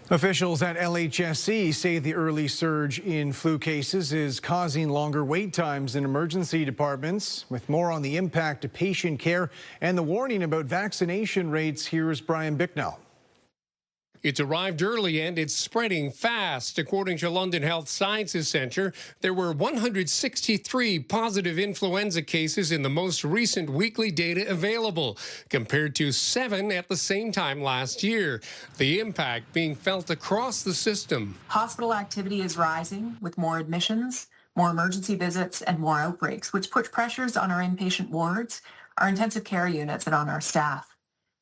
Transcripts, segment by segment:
Officials at LHSC say the early surge in flu cases is causing longer wait times in emergency departments. With more on the impact to patient care and the warning about vaccination rates, here's Bryan Bicknell. It's arrived early and it's spreading fast. According to London Health Sciences Centre, there were 163 positive influenza cases in the most recent weekly data available, compared to 7 at the same time last year. The impact being felt across the system. Hospital activity is rising with more admissions, more emergency visits, and more outbreaks, which puts pressures on our inpatient wards, our intensive care units, and on our staff.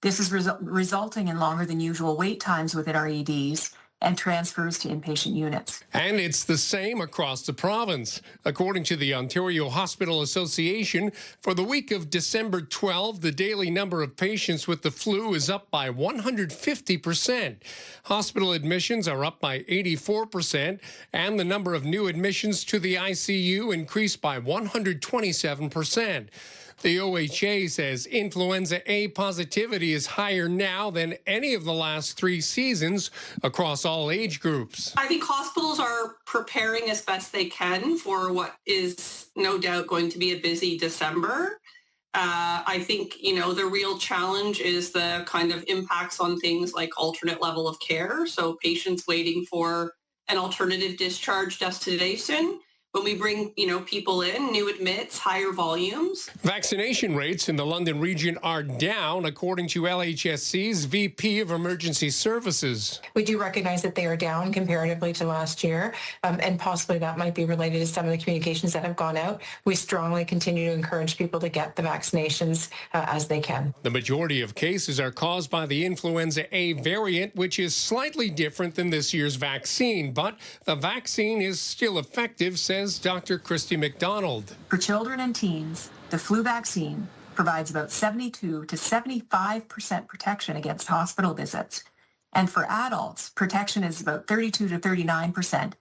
This is resulting in longer than usual wait times within our EDs and transfers to inpatient units. And it's the same across the province. According to the Ontario Hospital Association, for the week of December 12, the daily number of patients with the flu is up by 150%. Hospital admissions are up by 84%, and the number of new admissions to the ICU increased by 127%. The OHA says influenza A positivity is higher now than any of the last 3 seasons across all age groups. I think hospitals are preparing as best they can for what is no doubt going to be a busy December. I think, the real challenge is the kind of impacts on things like alternate level of care. So patients waiting for an alternative discharge destination. When we bring, people in, new admits, higher volumes. Vaccination rates in the London region are down, according to LHSC's VP of Emergency Services. We do recognize that they are down comparatively to last year, and possibly that might be related to some of the communications that have gone out. We strongly continue to encourage people to get the vaccinations as they can. The majority of cases are caused by the influenza A variant, which is slightly different than this year's vaccine, but the vaccine is still effective, says Dr. Christy McDonald. For children and teens, the flu vaccine provides about 72 to 75% protection against hospital visits. And for adults, protection is about 32 to 39%,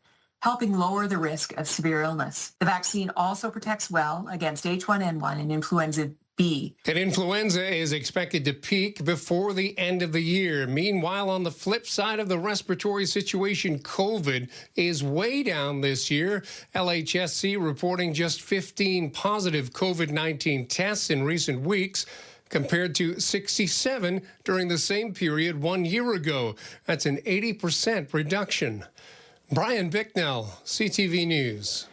helping lower the risk of severe illness. The vaccine also protects well against H1N1 and influenza B. And influenza is expected to peak before the end of the year. Meanwhile, on the flip side of the respiratory situation, COVID is way down this year. LHSC reporting just 15 positive COVID-19 tests in recent weeks, compared to 67 during the same period 1 year ago. That's an 80% reduction. Bryan Bicknell, CTV News.